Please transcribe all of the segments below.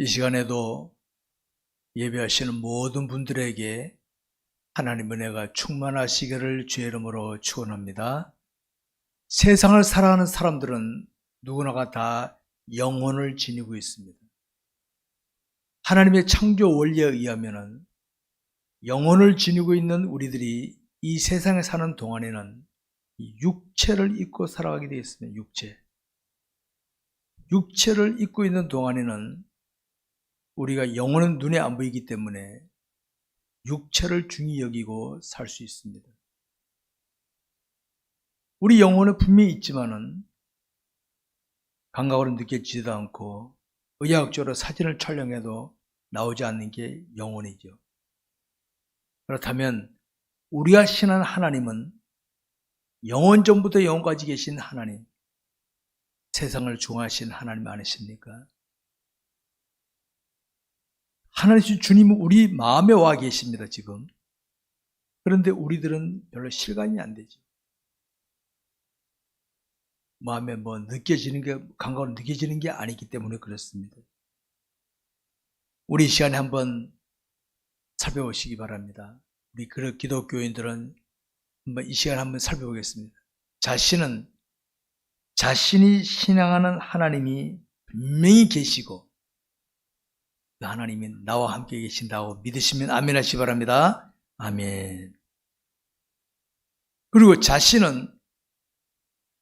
이 시간에도 예배하시는 모든 분들에게 하나님의 은혜가 충만하시기를 주의 이름으로 축원합니다. 세상을 살아가는 사람들은 누구나가 다 영혼을 지니고 있습니다. 하나님의 창조 원리에 의하면 영혼을 지니고 있는 우리들이 이 세상에 사는 동안에는 육체를 입고 살아가게 되어 있습니다. 육체를 입고 있는 동안에는 우리가 영혼은 눈에 안 보이기 때문에 육체를 중히 여기고 살 수 있습니다. 우리 영혼은 분명히 있지만은 감각으로 느껴지지도 않고 의학적으로 사진을 촬영해도 나오지 않는 게 영혼이죠. 그렇다면 우리가 신한 하나님은 영원 전부터 영원까지 계신 하나님, 세상을 중화하신 하나님 아니십니까? 하나님 주님은 우리 마음에 와 계십니다, 지금. 그런데 우리들은 별로 실감이 안 되죠. 마음에 느껴지는 게, 감각으로 느껴지는 게 아니기 때문에 그렇습니다. 우리 이 시간에 한번 살펴보시기 바랍니다. 우리 기독교인들은 한번 이 시간에 한번 살펴보겠습니다. 자신이 신앙하는 하나님이 분명히 계시고 그 하나님이 나와 함께 계신다고 믿으시면 아멘 하시기 바랍니다. 아멘. 그리고 자신은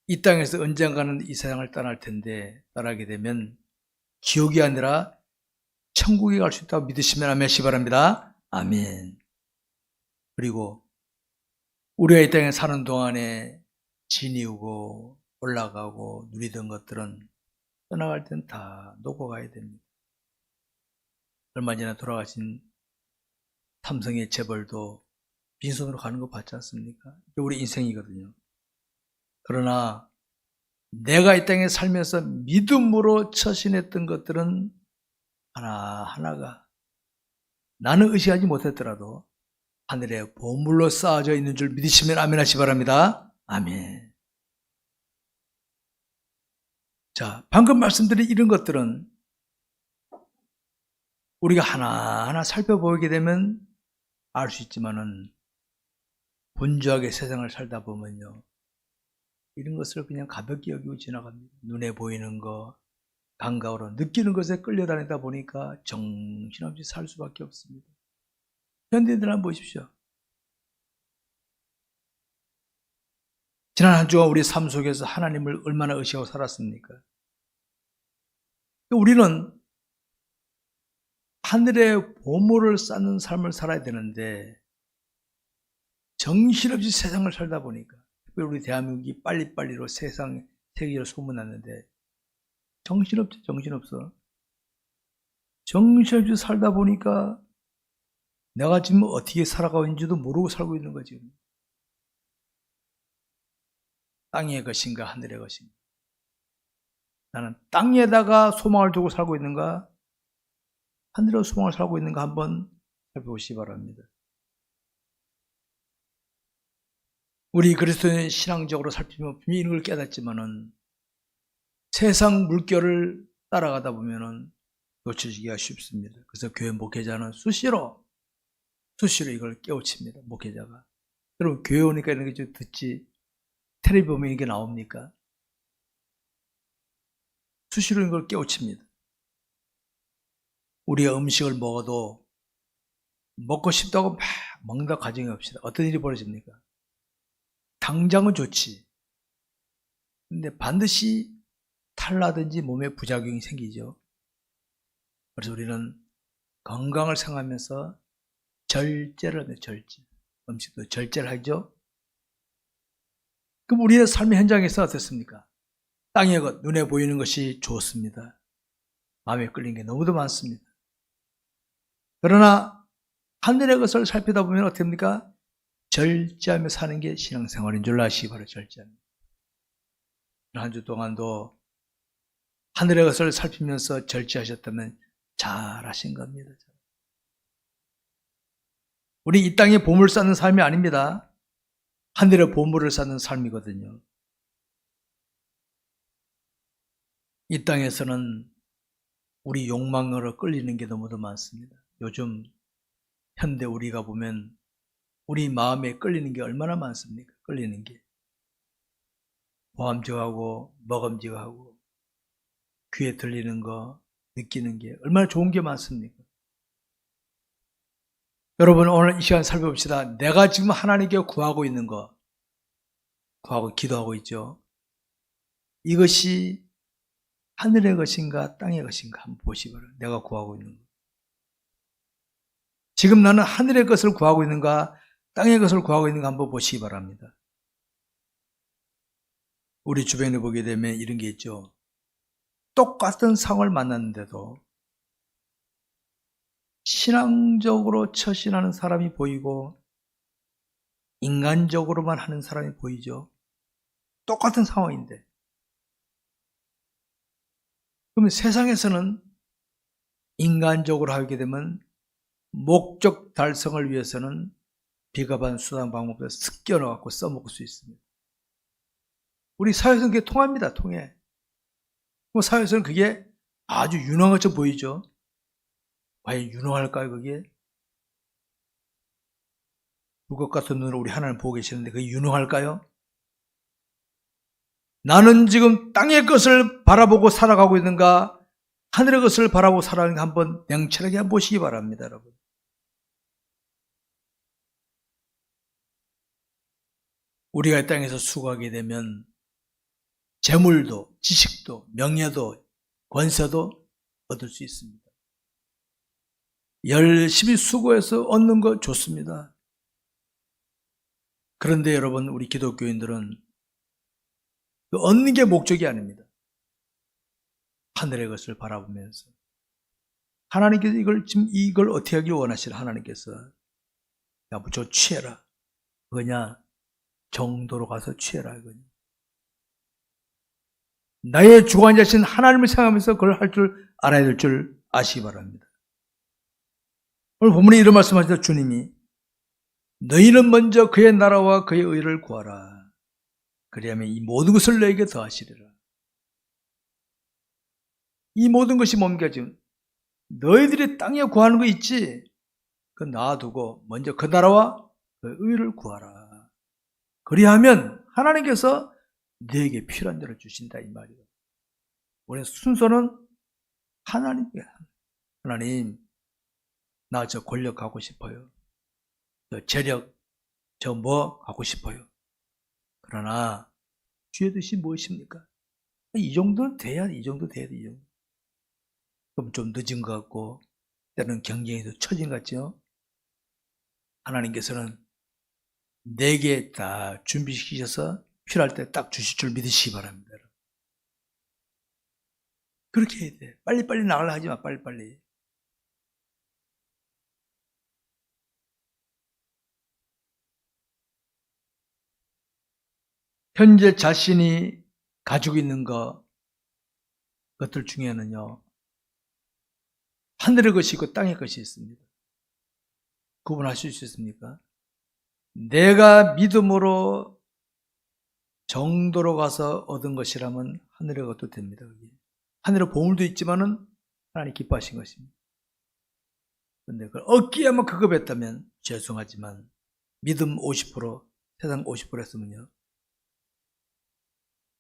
이 땅에서 언젠가는 이 세상을 떠날 텐데 떠나게 되면 지옥이 아니라 천국에 갈 수 있다고 믿으시면 아멘 하시기 바랍니다. 아멘. 그리고 우리가 이 땅에 사는 동안에 지니우고 올라가고 누리던 것들은 떠나갈 땐 다 놓고 가야 됩니다. 얼마 전에 돌아가신 삼성의 재벌도 빈손으로 가는 거 봤지 않습니까? 이게 우리 인생이거든요. 그러나 내가 이 땅에 살면서 믿음으로 처신했던 것들은 하나하나가 나는 의식하지 못했더라도 하늘에 보물로 쌓아져 있는 줄 믿으시면 아멘 하시기 바랍니다. 아멘. 자, 방금 말씀드린 이런 것들은 우리가 하나하나 살펴보게 되면 알 수 있지만은 분주하게 세상을 살다 보면요, 이런 것을 그냥 가볍게 여기고 지나갑니다. 눈에 보이는 거, 감각으로 느끼는 것에 끌려다니다 보니까 정신없이 살 수밖에 없습니다. 현대인들 한번 보십시오. 지난 한 주간 우리 삶 속에서 하나님을 얼마나 의식하고 살았습니까? 우리는 하늘의 보물을 쌓는 삶을 살아야 되는데 정신없이 세상을 살다 보니까, 특별히 우리 대한민국이 빨리빨리로 세계로 소문났는데 정신없지, 정신없어. 정신없이 살다 보니까 내가 지금 어떻게 살아가고 있는지도 모르고 살고 있는 거지. 땅의 것인가 하늘의 것인가. 나는 땅에다가 소망을 두고 살고 있는가, 하늘에 소망을 살고 있는가 한번 살펴보시기 바랍니다. 우리 그리스도인 신앙적으로 살피면 분명히 이런 걸 깨닫지만은 세상 물결을 따라가다 보면은 놓쳐지기가 쉽습니다. 그래서 교회 목회자는 수시로 이걸 깨우칩니다. 목회자가. 여러분, 교회 오니까 이런 게 좀 듣지, 텔레비 보면 이게 나옵니까? 수시로 이걸 깨우칩니다. 우리가 음식을 먹어도 먹고 싶다고 막 먹는다 가정이 없시다. 어떤 일이 벌어집니까? 당장은 좋지. 근데 반드시 탈라든지 몸에 부작용이 생기죠. 그래서 우리는 건강을 생각하면서 절제를 합니다. 절제. 음식도 절제를 하죠. 그럼 우리의 삶의 현장에서 어떻습니까? 땅의 것, 눈에 보이는 것이 좋습니다. 마음에 끌린 게 너무도 많습니다. 그러나 하늘의 것을 살피다 보면 어떻게 됩니까? 절제하며 사는 게 신앙생활인 줄 아시기 바랍니다. 절제합니다. 한 주 동안도 하늘의 것을 살피면서 절제하셨다면 잘하신 겁니다. 우리 이 땅에 보물 쌓는 삶이 아닙니다. 하늘의 보물을 쌓는 삶이거든요. 이 땅에서는 우리 욕망으로 끌리는 게 너무도 많습니다. 요즘 현대 우리가 보면 우리 마음에 끌리는 게 얼마나 많습니까? 끌리는 게. 보암직하고 먹음직하고 귀에 들리는 거, 느끼는 게 얼마나 좋은 게 많습니까? 여러분, 오늘 이 시간 살펴봅시다. 내가 지금 하나님께 구하고 있는 거, 구하고 기도하고 있죠. 이것이 하늘의 것인가 땅의 것인가 한번 보시기 바랍니다. 내가 구하고 있는 거. 지금 나는 하늘의 것을 구하고 있는가 땅의 것을 구하고 있는가 한번 보시기 바랍니다. 우리 주변에 보게 되면 이런 게 있죠. 똑같은 상황을 만났는데도 신앙적으로 처신하는 사람이 보이고 인간적으로만 하는 사람이 보이죠. 똑같은 상황인데. 그러면 세상에서는 인간적으로 하게 되면 목적 달성을 위해서는 비겁한 수단 방법을 습겨 넣어갖고 써먹을 수 있습니다. 우리 사회에서는 그게 통합니다. 통해. 사회에서는 그게 아주 유능한 것처럼 보이죠. 과연 유능할까요? 그게? 불것 같은 눈으로 우리 하나님 보고 계시는데 그게 유능할까요? 나는 지금 땅의 것을 바라보고 살아가고 있는가 하늘의 것을 바라보고 살아가는가 한번 냉철하게 한번 보시기 바랍니다. 여러분. 우리가 이 땅에서 수고하게 되면 재물도 지식도 명예도 권세도 얻을 수 있습니다. 열심히 수고해서 얻는 거 좋습니다. 그런데 여러분, 우리 기독교인들은 그 얻는 게 목적이 아닙니다. 하늘의 것을 바라보면서 하나님께서 이걸 어떻게 하길 원하시나. 하나님께서 야, 저 취해라. 그거냐? 정도로 가서 취해라. 이거냐? 나의 주관 자신 하나님을 생각하면서 그걸 할 줄 알아야 될 줄 아시기 바랍니다. 오늘 본문에 이런 말씀하시죠. 주님이 너희는 먼저 그의 나라와 그의 의를 구하라. 그리하면 이 모든 것을 너에게 더하시리라. 이 모든 것이 뭡니까? 지금 너희들이 땅에 구하는 거 있지? 그거 놔두고 먼저 그 나라와 그 의를 구하라. 그리하면 하나님께서 너에게 필요한 대로 주신다, 이 말이에요. 우리 순서는 하나님께. 하나님, 나 저 권력 갖고 싶어요. 저 재력, 저 뭐 갖고 싶어요. 그러나 주의 뜻이 무엇입니까? 이 정도는 돼야 돼. 이 정도 돼야 돼. 이 정도. 그럼 좀 늦은 것 같고 때는 경쟁에서 처진 것 같죠? 하나님께서는 내게 다 준비시키셔서 필요할 때 딱 주실 줄 믿으시기 바랍니다. 그렇게 해야 돼. 빨리빨리 나가려 하지 마. 빨리빨리. 현재 자신이 가지고 있는 것들 중에는요, 하늘의 것이 있고 땅의 것이 있습니다. 구분하실 수 있습니까? 내가 믿음으로 정도로 가서 얻은 것이라면 하늘의 것도 됩니다. 하늘의 보물도 있지만은 하나님 기뻐하신 것입니다. 그런데 그걸 얻기에만 그거 뱉다면 죄송하지만 믿음 50%, 세상 50% 했으면요,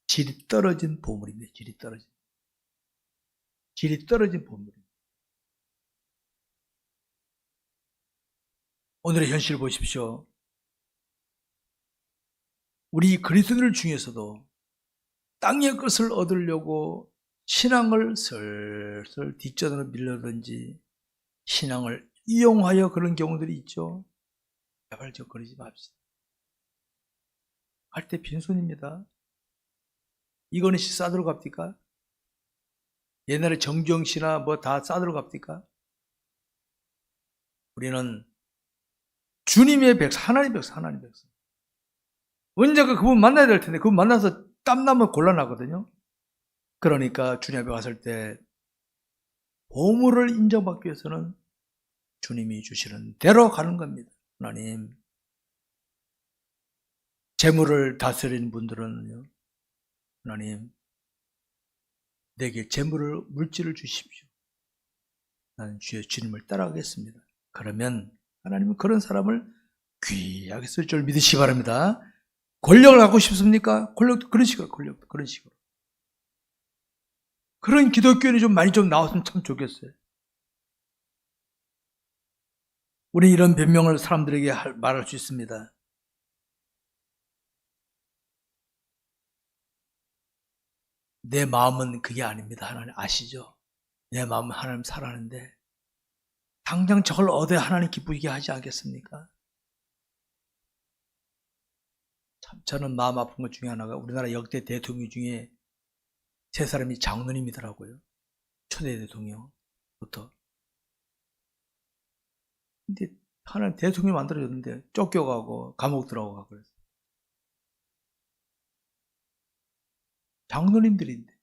질이 떨어진 보물입니다. 질이 떨어진 보물입니다. 오늘의 현실을 보십시오. 우리 그리스도인들 중에서도 땅의 것을 얻으려고 신앙을 슬슬 뒷전으로 밀려든지 신앙을 이용하여 그런 경우들이 있죠. 제발 그러지 맙시다. 할 때 빈손입니다. 이거는 싸들어 갑니까? 옛날에 정주영씨나 뭐 다 싸들어 갑니까? 우리는 주님의 백성, 하나님의 백성, 하나님의 백성. 언젠가 그분 만나야 될 텐데 그분 만나서 땀나면 곤란하거든요. 그러니까 주님 앞에 갔을 때 보물을 인정받기 위해서는 주님이 주시는 대로 가는 겁니다. 하나님, 재물을 다스리는 분들은요, 하나님, 내게 재물을, 물질을 주십시오. 나는 주님을 따라가겠습니다. 그러면 하나님은 그런 사람을 귀하게 쓸 줄 믿으시기 바랍니다. 권력을 갖고 싶습니까? 권력도 그런 식으로, 권력도 그런 식으로. 그런 기독교인이 좀 많이 좀 나왔으면 참 좋겠어요. 우리 이런 변명을 사람들에게 말할 수 있습니다. 내 마음은 그게 아닙니다. 하나님 아시죠? 내 마음은 하나님 사랑하는데 당장 저걸 얻어야 하나님 기쁘게 하지 않겠습니까? 참 저는 마음 아픈 것 중에 하나가 우리나라 역대 대통령 중에 세 사람이 장로님이더라고요. 초대 대통령부터. 근데 하나님 대통령 만들어줬는데 쫓겨가고 감옥 들어가고 그랬어요. 장로님들인데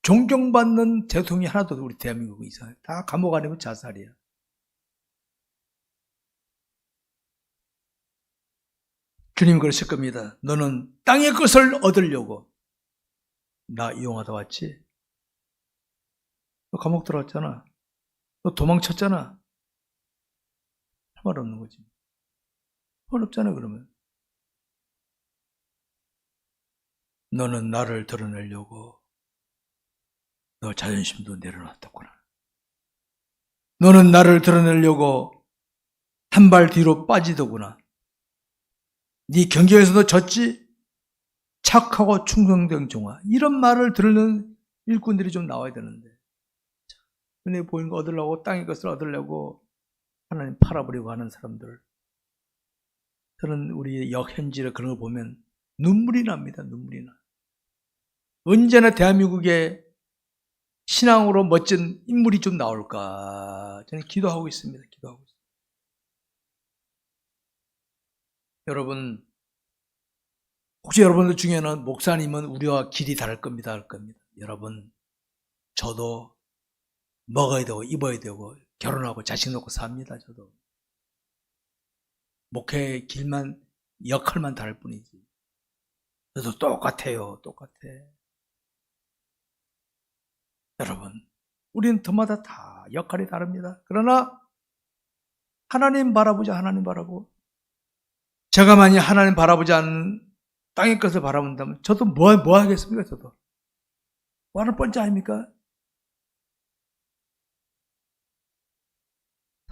존경받는 대통령이 하나도 우리 대한민국에 이상해요. 다 감옥 아니면 자살이야. 주님 그러실 겁니다. 너는 땅의 것을 얻으려고 나 이용하다 왔지? 너 감옥 들어왔잖아. 너 도망쳤잖아. 할 말 없는 거지. 할 말 없잖아 그러면. 너는 나를 드러내려고 너 자존심도 내려놨다구나. 너는 나를 드러내려고 한 발 뒤로 빠지더구나. 네 경쟁에서도 졌지? 착하고 충성된 종아. 이런 말을 들는 일꾼들이 좀 나와야 되는데 눈에 보이는 거 얻으려고 땅의 것을 얻으려고 하나님 팔아버리고 하는 사람들. 저는 우리 역현지를 그런 걸 보면 눈물이 납니다. 눈물이 나. 언제나 대한민국에 신앙으로 멋진 인물이 좀 나올까 저는 기도하고 있습니다. 기도하고 있습니다. 여러분 혹시 여러분들 중에는 목사님은 우리와 길이 다를 겁니다. 할 겁니다. 여러분 저도 먹어야 되고 입어야 되고 결혼하고 자식 놓고 삽니다. 저도 목회의 길만 역할만 다를 뿐이지. 저도 똑같아요. 똑같아. 여러분 우리는 저마다 다 역할이 다릅니다. 그러나 하나님 바라보자. 하나님 바라보고 제가 만약 하나님 바라보지 않는 땅의 것을 바라본다면 저도 뭐 하겠습니까? 저도 뭐 하는 뻔치 아닙니까?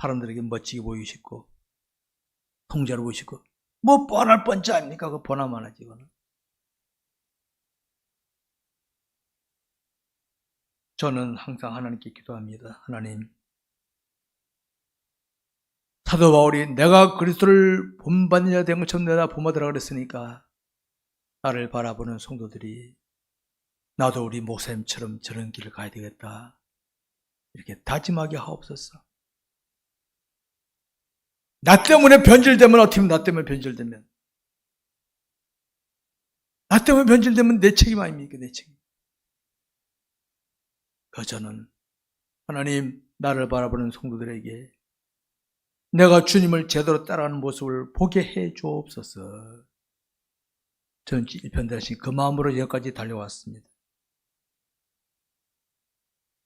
사람들에게 멋지게 보이고 싶고 통제로 보이고 싶고 뭐 뻔할 뻔치 아닙니까? 그 보나마나 지거는. 저는 항상 하나님께 기도합니다. 하나님 사도 바울이 내가 그리스도를 본받는 자 된 것처럼 내가 본받으라 그랬으니까 나를 바라보는 성도들이 나도 우리 목사님처럼 저런 길을 가야 되겠다 이렇게 다짐하게 하옵소서. 나 때문에 변질되면 어떻게 하면 나 때문에 변질되면 나 때문에 변질되면 내 책임 아닙니까? 내 책임. 저는 하나님 나를 바라보는 성도들에게 내가 주님을 제대로 따라가는 모습을 보게 해 주옵소서. 저는 일편단심 그 마음으로 여기까지 달려왔습니다.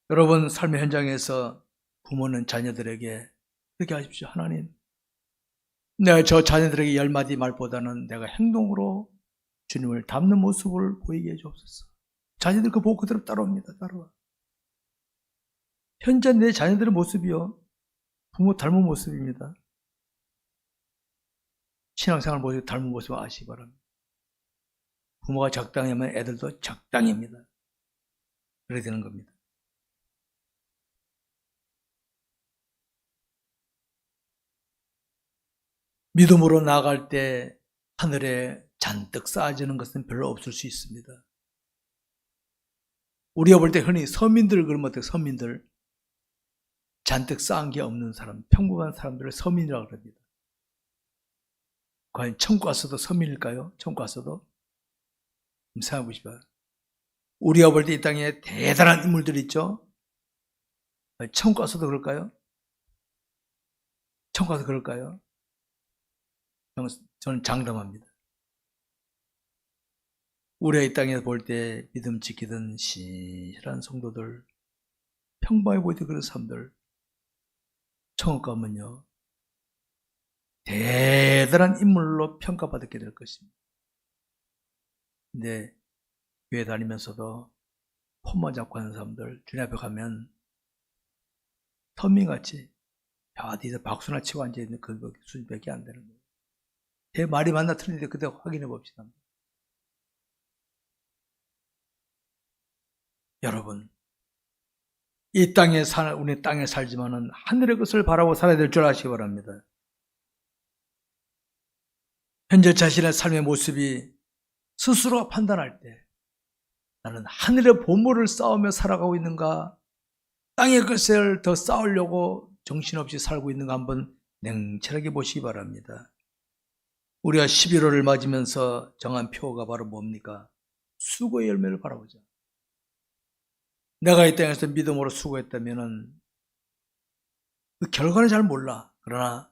여러분 삶의 현장에서 부모는 자녀들에게 그렇게 하십시오. 하나님 내가 저 자녀들에게 10마디 말보다는 내가 행동으로 주님을 닮는 모습을 보이게 해 주옵소서. 자녀들 그 보고 그대로 따라옵니다. 따라와. 현재 내 자녀들의 모습이요 부모 닮은 모습입니다. 신앙생활 모습 닮은 모습을 아시기 바랍니다. 부모가 적당히 하면 애들도 적당히입니다. 그렇게 되는 겁니다. 믿음으로 나아갈 때 하늘에 잔뜩 쌓아지는 것은 별로 없을 수 있습니다. 우리가 볼 때 흔히 서민들 그러면 어때요? 서민들 잔뜩 쌓은 게 없는 사람, 평범한 사람들을 서민이라고 그럽니다. 과연 천국 가서도 서민일까요? 천국 가서도? 생각해 보시죠. 우리가 볼 때 이 땅에 대단한 인물들이 있죠? 천국 가서도 그럴까요? 천국 가서 그럴까요? 저는 장담합니다. 우리가 이 땅에서 볼 때 믿음 지키던 신실한 성도들 평범해 보이던 그런 사람들 천국 가면요 대단한 인물로 평가받게 될 것입니다. 근데 교회 다니면서도 폼만 잡고 하는 사람들 주님 앞에 가면 선민같이 어디서 박수나 치고 앉아있는 그 수준밖에 안 되는 거예요. 제 말이 맞나 틀린데 그때 확인해 봅시다. 여러분, 이 땅에 우리 땅에 살지만은 하늘의 것을 바라고 살아야 될 줄 아시기 바랍니다. 현재 자신의 삶의 모습이 스스로 판단할 때 나는 하늘의 보물을 쌓으며 살아가고 있는가, 땅의 것을 더 쌓으려고 정신없이 살고 있는가 한번 냉철하게 보시기 바랍니다. 우리가 11월을 맞으면서 정한 표가 바로 뭡니까? 수고의 열매를 바라보자. 내가 이 땅에서 믿음으로 수고했다면 그 결과는 잘 몰라. 그러나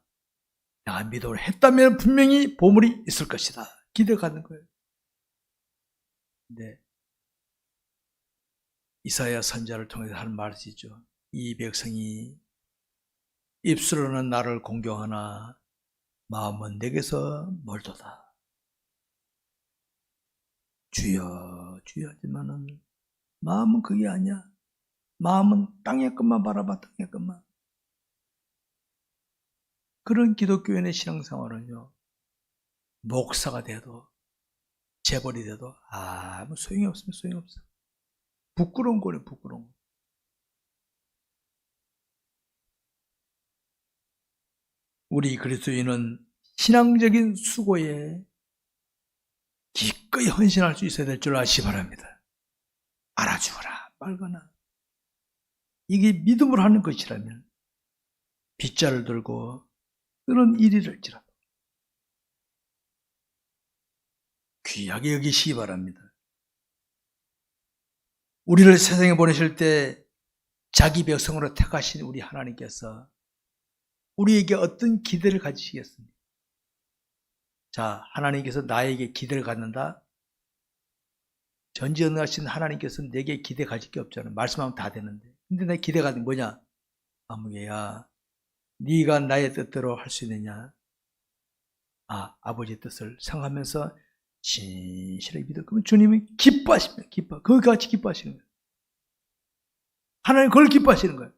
내가 믿음으로 했다면 분명히 보물이 있을 것이다. 기대가 가는 거예요. 근데 이사야 선지자를 통해서 하는 말이죠. 이 백성이 입술로는 나를 공경하나 마음은 내게서 멀도다. 주여 주여 하지만은 마음은 그게 아니야. 마음은 땅의 것만 바라봐. 땅의 것만. 그런 기독교인의 신앙생활은요 목사가 돼도 재벌이 돼도 아무 소용이 없습니다. 소용이 없어. 부끄러운 거래. 부끄러운 거. 우리 그리스도인은 신앙적인 수고에 기꺼이 헌신할 수 있어야 될 줄 아시기 바랍니다. 알아주거나 말거나 이게 믿음으로 하는 것이라면 빗자를 들고 그런 일이랄지라도 귀하게 여기시기 바랍니다. 우리를 세상에 보내실 때 자기 백성으로 택하신 우리 하나님께서 우리에게 어떤 기대를 가지시겠습니까? 자, 하나님께서 나에게 기대를 갖는다? 전지전능하신 하나님께서는 내게 기대 가질 게 없잖아요. 말씀하면 다 되는데. 근데 내 기대가 뭐냐? 아무개야, 네가 나의 뜻대로 할 수 있느냐? 아버지의 뜻을 생각하면서 진실하게 믿어. 그러면 주님이 기뻐하십니다. 기뻐. 그것같이 기뻐하시는 거예요. 하나님 그걸 기뻐하시는 거예요.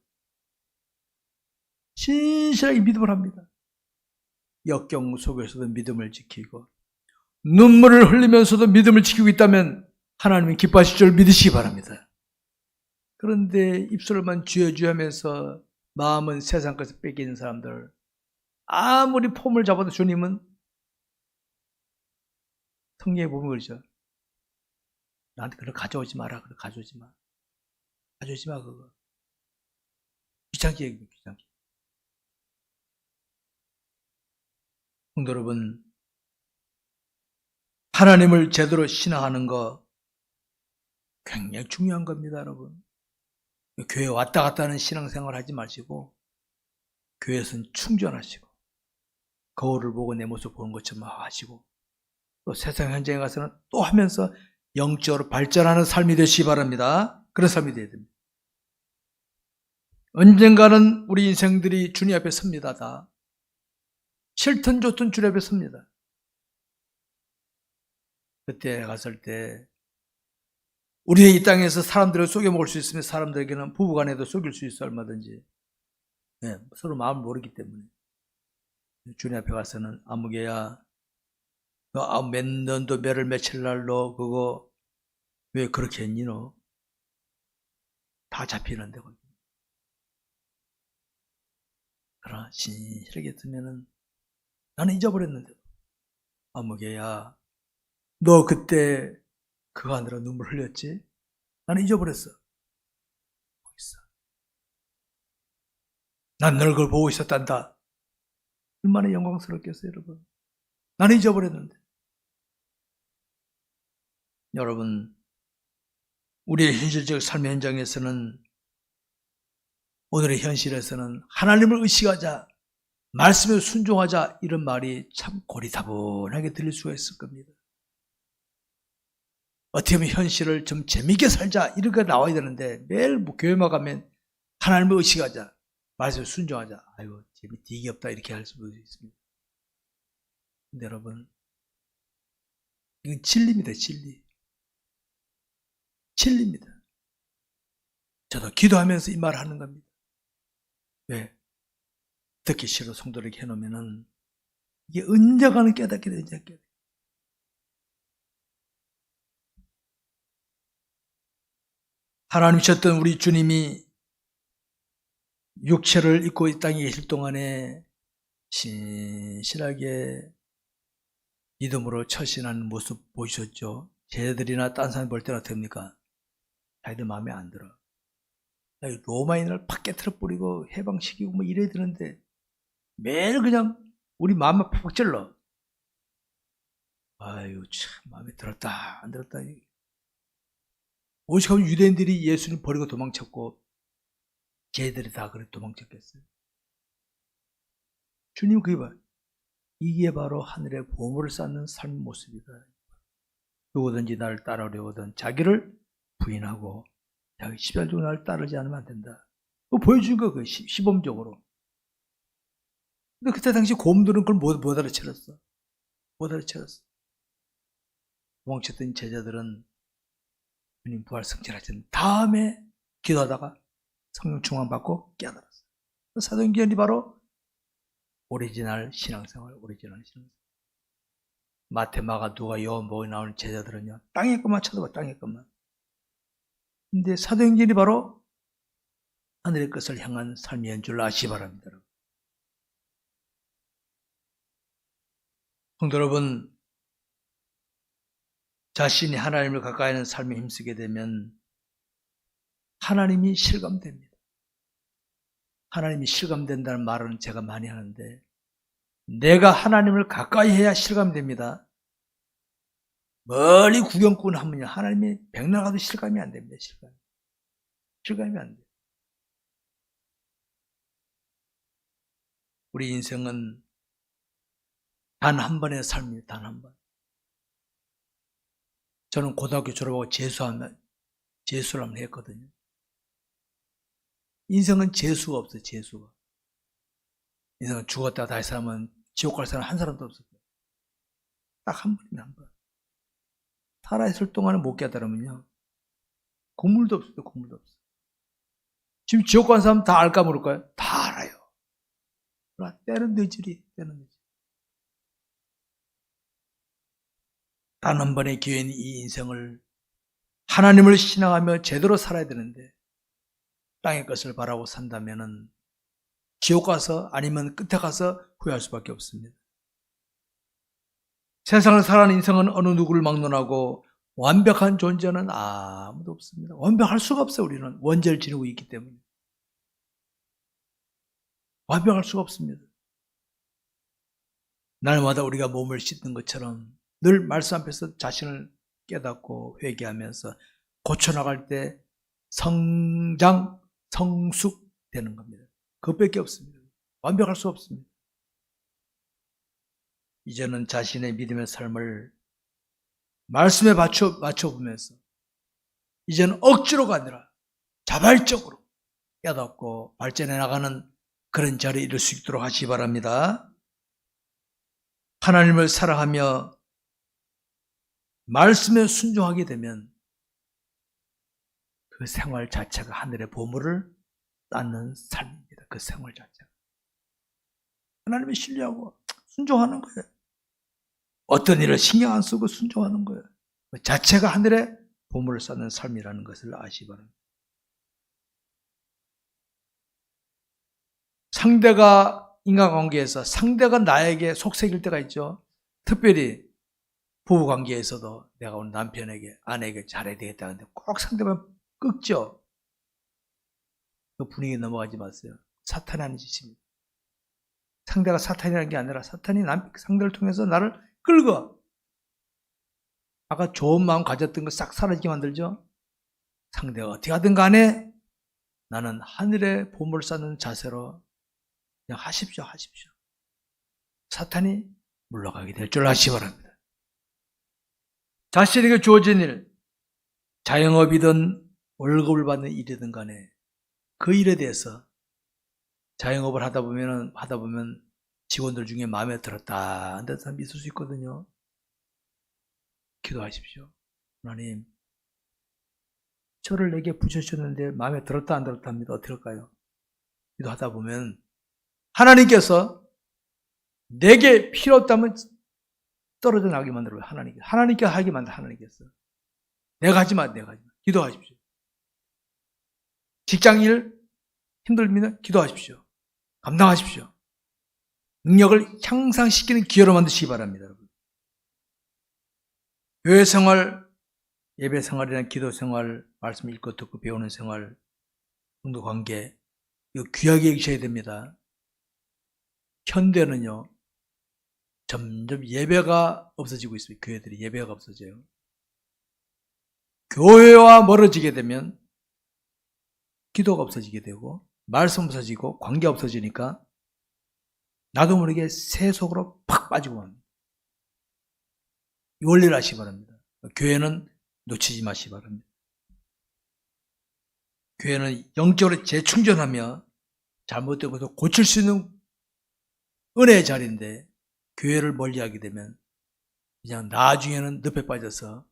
진실하게 믿음을 합니다. 역경 속에서도 믿음을 지키고 눈물을 흘리면서도 믿음을 지키고 있다면 하나님이 기뻐하실 줄 믿으시기 바랍니다. 그런데 입술만 주여 하면서 마음은 세상 것을 뺏기는 사람들, 아무리 폼을 잡아도 주님은 성경에 보면 그러죠. 나한테 그걸 가져오지 마라. 그걸 가져오지 마. 가져오지 마 그거. 귀찮게 얘기해. 귀찮게. 성도 여러분, 하나님을 제대로 신앙하는 거 굉장히 중요한 겁니다, 여러분. 교회 왔다 갔다 하는 신앙생활 하지 마시고 교회에서는 충전하시고 거울을 보고 내 모습 보는 것처럼 하시고 또 세상 현장에 가서는 또 하면서 영적으로 발전하는 삶이 되시기 바랍니다. 그런 삶이 되어야 됩니다. 언젠가는 우리 인생들이 주님 앞에 섭니다. 다. 싫든 좋든 주님 앞에 섭니다. 그때 갔을 때 우리의 이 땅에서 사람들을 속여 먹을 수 있으면 사람들에게는 부부간에도 속일 수 있어 얼마든지. 네, 서로 마음을 모르기 때문에. 주님 앞에 가서는 아무개야 너 몇 년도 몇월 며칠 날로 그거 왜 그렇게 했니 너? 다 잡히는데 거기. 그러나 진실하게 했으면은 나는 잊어버렸는데 아무개야 너 그때 그거 하느라 눈물 흘렸지? 나는 잊어버렸어. 보고 있어. 난 널 그걸 보고 있었단다. 얼마나 영광스럽겠어요, 여러분. 나는 잊어버렸는데. 여러분, 우리의 현실적 삶의 현장에서는 오늘의 현실에서는 하나님을 의식하자, 말씀에 순종하자 이런 말이 참 고리타분하게 들릴 수가 있을 겁니다. 어떻게 보면 현실을 좀 재미있게 살자 이런 거 나와야 되는데 매일 교회만 가면 하나님을 의식하자. 말씀에 순종하자. 아이고, 재미 되게 없다. 이렇게 할 수도 있습니다. 근데 여러분, 이건 진리입니다. 진리. 진리입니다. 저도 기도하면서 이 말을 하는 겁니다. 왜? 듣기 싫어 성도에게 해놓으면은 이게 언젠가는 깨닫게 돼, 언젠가 깨닫게 돼. 하나님이셨던 우리 주님이 육체를 입고 이 땅에 계실 동안에 신실하게 믿음으로 처신하는 모습 보이셨죠? 제자들이나 딴 사람 볼 때나 됩니까? 자기들 마음에 안 들어. 로마인을 팍 깨트려버리고 해방시키고 뭐 이래야 되는데 매일 그냥 우리 마음에 팍 찔러. 아유, 참 마음에 들었다 안 들었다. 오죽하면 유대인들이 예수를 버리고 도망쳤고 걔들이 다 그래 도망쳤겠어요. 주님 그게 봐. 이게 바로 하늘의 보물을 쌓는 삶의 모습이다. 누구든지 나를 따르려거든 자기를 부인하고 자기 십자가로 나를 따르지 않으면 안 된다. 그거 보여준 거, 그 시범적으로. 근데 그때 당시 고음들은 그걸 못 알아채렸어. 못 알아채렸어. 도망쳤던 제자들은 주님 부활 승천하신 다음에 기도하다가 성령 충만 받고 깨달았어. 사도행전이 바로 오리지널 신앙생활, 오리지널 신앙생활. 마태, 마가, 누가, 요한복음에 나오는 제자들은요, 땅의 것만 쳐다봐, 땅의 것만. 근데 사도행전이 바로 하늘의 것을 향한 삶이인 줄 아시기 바랍니다. 성도 여러분, 자신이 하나님을 가까이 하는 삶에 힘쓰게 되면 하나님이 실감됩니다. 하나님이 실감된다는 말은 제가 많이 하는데 내가 하나님을 가까이 해야 실감됩니다. 멀리 구경꾼 하면요, 하나님이 백날 가도 실감이 안 됩니다. 실감이 안 돼요. 우리 인생은 단 한 번의 삶이에요. 단 한 번. 저는 고등학교 졸업하고 재수를 한번 했거든요. 인생은 재수가 없어요. 재수가. 인생은 죽었다가 다시 살면 지옥 갈 사람 한 사람도 없어요. 딱 한 번이면 한 번. 살아있을 동안은 못 깨달으면요, 국물도 없어요. 국물도 없어요. 지금 지옥 간 사람 다 알까 모를까요? 다 알아요. 그러나 때는 늦으리. 단 한 번의 기회인 이 인생을 하나님을 신앙하며 제대로 살아야 되는데 땅의 것을 바라고 산다면은 지옥 가서 아니면 끝에 가서 후회할 수밖에 없습니다. 세상을 살아가는 인생은 어느 누구를 막론하고 완벽한 존재는 아무도 없습니다. 완벽할 수가 없어요. 우리는 원죄를 지니고 있기 때문에. 완벽할 수가 없습니다. 날마다 우리가 몸을 씻는 것처럼 늘 말씀 앞에서 자신을 깨닫고 회개하면서 고쳐나갈 때 성장, 성숙되는 겁니다. 그것밖에 없습니다. 완벽할 수 없습니다. 이제는 자신의 믿음의 삶을 말씀에 맞춰보면서 이제는 억지로가 아니라 자발적으로 깨닫고 발전해 나가는 그런 자리에 이룰 수 있도록 하시기 바랍니다. 하나님을 사랑하며 말씀에 순종하게 되면 그 생활 자체가 하늘의 보물을 쌓는 삶입니다. 그 생활 자체가. 하나님을 신뢰하고 순종하는 거예요. 어떤 일을 신경 안 쓰고 순종하는 거예요. 그 자체가 하늘의 보물을 쌓는 삶이라는 것을 아시기 바랍니다. 상대가 인간관계에서 상대가 나에게 속색일 때가 있죠. 특별히 부부관계에서도 내가 오늘 남편에게 아내에게 잘해야 되겠다 하는데 꼭 상대방 끄죠. 그 분위기에 넘어가지 마세요. 사탄이 하는 짓입니다. 상대가 사탄이라는 게 아니라 사탄이 상대를 통해서 나를 끌고 아까 좋은 마음 가졌던 거 싹 사라지게 만들죠. 상대가 어떻게 하든 간에 나는 하늘의 보물을 쌓는 자세로 그냥 하십시오. 사탄이 물러가게 될 줄 아시기 바랍니다. 자신에게 주어진 일, 자영업이든 월급을 받는 일이든 간에 그 일에 대해서 자영업을 하다 보면 직원들 중에 마음에 들었다 안 들었다 있을 수 있거든요. 기도하십시오. 하나님, 저를 내게 부르셨는데 마음에 들었다 안 들었다 합니다. 어떻게 할까요? 기도하다 보면 하나님께서 내게 필요 없다면 떨어져 나가게 만들어요. 하나님께 하게 만들어. 하나님께서 내가 하지 마. 기도하십시오. 직장일 힘들면 기도하십시오. 감당하십시오. 능력을 향상시키는 기회로 만드시기 바랍니다. 여러분. 교회 생활, 예배 생활이나 기도 생활, 말씀 읽고 듣고 배우는 생활, 성도 관계, 이거 귀하게 여기셔야 됩니다. 현대는요, 점점 예배가 없어지고 있습니다. 교회들이 예배가 없어져요. 교회와 멀어지게 되면 기도가 없어지게 되고 말씀 없어지고 관계 없어지니까 나도 모르게 새 속으로 팍 빠지고 맙니다. 이 원리를 아시기 바랍니다. 교회는 놓치지 마시기 바랍니다. 교회는 영적으로 재충전하며 잘못된 것을 고칠 수 있는 은혜의 자리인데 교회를 멀리하게 되면 그냥 나중에는 늪에 빠져서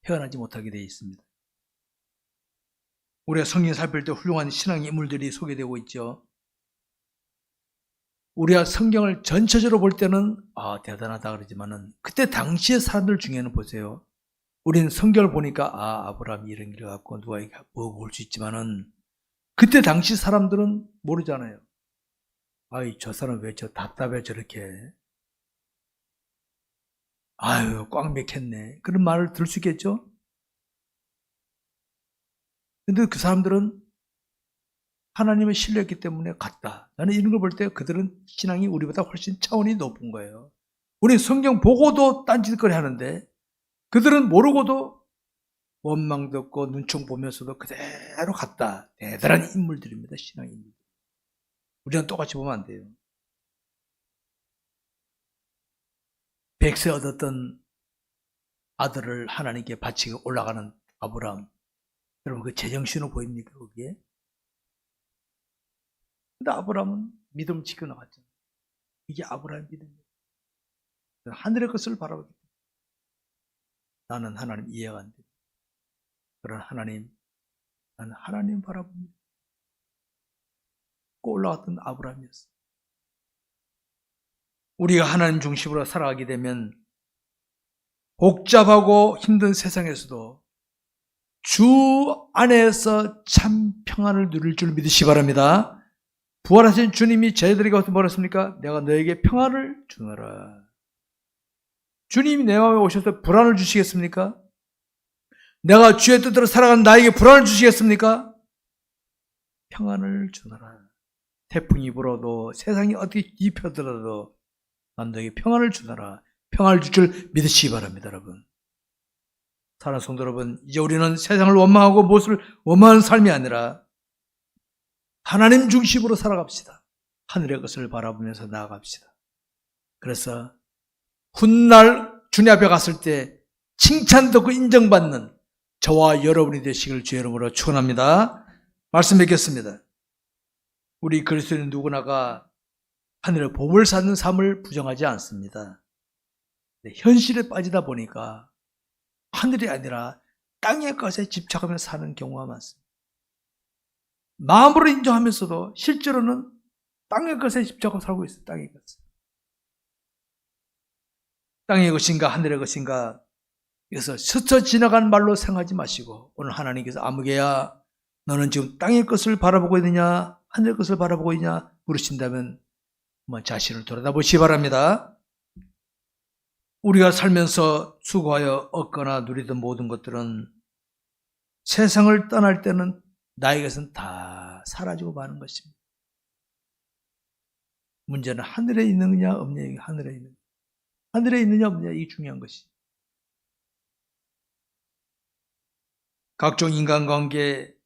헤어나지 못하게 되어 있습니다. 우리가 성경 살필 때 훌륭한 신앙 인물들이 소개되고 있죠. 우리가 성경을 전체적으로 볼 때는 대단하다 그러지만은 그때 당시의 사람들 중에는 보세요. 우리는 성경을 보니까 아브라함이 이런 일을 갖고 누가 뭐 볼 수 있지만은 그때 당시 사람들은 모르잖아요. 저 사람 왜 저 답답해 저렇게. 꽉 맥혔네. 그런 말을 들을 수 있겠죠? 근데 그 사람들은 하나님을 신뢰했기 때문에 갔다. 나는 이런 걸 볼 때 그들은 신앙이 우리보다 훨씬 차원이 높은 거예요. 우리 성경 보고도 딴짓거리 하는데 그들은 모르고도 원망 듣고 눈총 보면서도 그대로 갔다. 대단한 인물들입니다. 신앙 인물들. 우리는 똑같이 보면 안 돼요. 100세 얻었던 아들을 하나님께 바치고 올라가는 아브라함. 여러분 그 제정신으로 보입니까 거기에? 근데 아브라함은 믿음을 지켜 나갔죠. 이게 아브라함의 믿음이에요. 하늘의 것을 바라보기 때문에 나는 하나님 이해가 안 돼요. 그런 하나님, 나는 하나님 바라봅니다. 올라갔던 아브라함이었어요. 우리가 하나님 중심으로 살아가게 되면 복잡하고 힘든 세상에서도 주 안에서 참 평안을 누릴 줄 믿으시기 바랍니다. 부활하신 주님이 저희들에게 어떻게 말했습니까? 내가 너에게 평안을 주노라. 주님이 내 마음에 오셔서 불안을 주시겠습니까? 내가 주의 뜻대로 살아가는 나에게 불안을 주시겠습니까? 평안을 주노라. 태풍이 불어도 세상이 어떻게 뒤집혀들어도 난 너에게 평안을 주노라. 평안을 줄 줄 믿으시기 바랍니다. 여러분. 사랑하는 성도 여러분, 이제 우리는 세상을 원망하고 무엇을 원망하는 삶이 아니라 하나님 중심으로 살아갑시다. 하늘의 것을 바라보면서 나아갑시다. 그래서 훗날 주님 앞에 갔을 때 칭찬 듣고 인정받는 저와 여러분이 되시길 주의 이름으로 축원합니다. 말씀 뵙겠습니다. 우리 그리스도인 누구나가 하늘의 복을 쌓는 삶을 부정하지 않습니다. 현실에 빠지다 보니까 하늘이 아니라 땅의 것에 집착하며 사는 경우가 많습니다. 마음으로 인정하면서도 실제로는 땅의 것에 집착하고 살고 있어요. 땅의 것. 땅의 것인가 하늘의 것인가. 그래서 스쳐 지나간 말로 생각하지 마시고 오늘 하나님께서 아무개야 너는 지금 땅의 것을 바라보고 있느냐 하늘의 것을 바라보고 있느냐 물으신다면 자신을 돌아다보시기 바랍니다. 우리가 살면서 수고하여 얻거나 누리던 모든 것들은 세상을 떠날 때는 나에게서는 다 사라지고 마는 것입니다. 문제는 하늘에 있느냐 없느냐. 하늘에 있느냐 없느냐 이게 중요한 것이. 각종 인간관계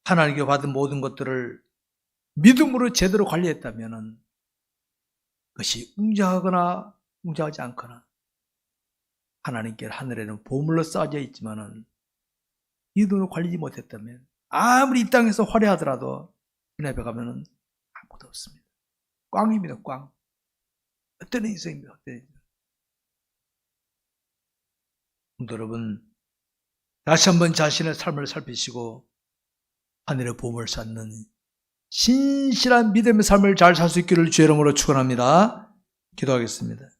하나님께 받은 모든 것들을 믿음으로 제대로 관리했다면 그것이 웅장하거나 웅장하지 않거나 하나님께 하늘에는 보물로 쌓여져 있지만은 이 돈을 관리지 못했다면 아무리 이 땅에서 화려하더라도 주님 앞에 가면은 아무것도 없습니다. 꽝입니다. 꽝. 어떤 인생입니다. 어떤 인생. 여러분, 다시 한번 자신의 삶을 살피시고 하늘의 보물을 쌓는 신실한 믿음의 삶을 잘 살 수 있기를 주의 이름으로 축원합니다. 기도하겠습니다.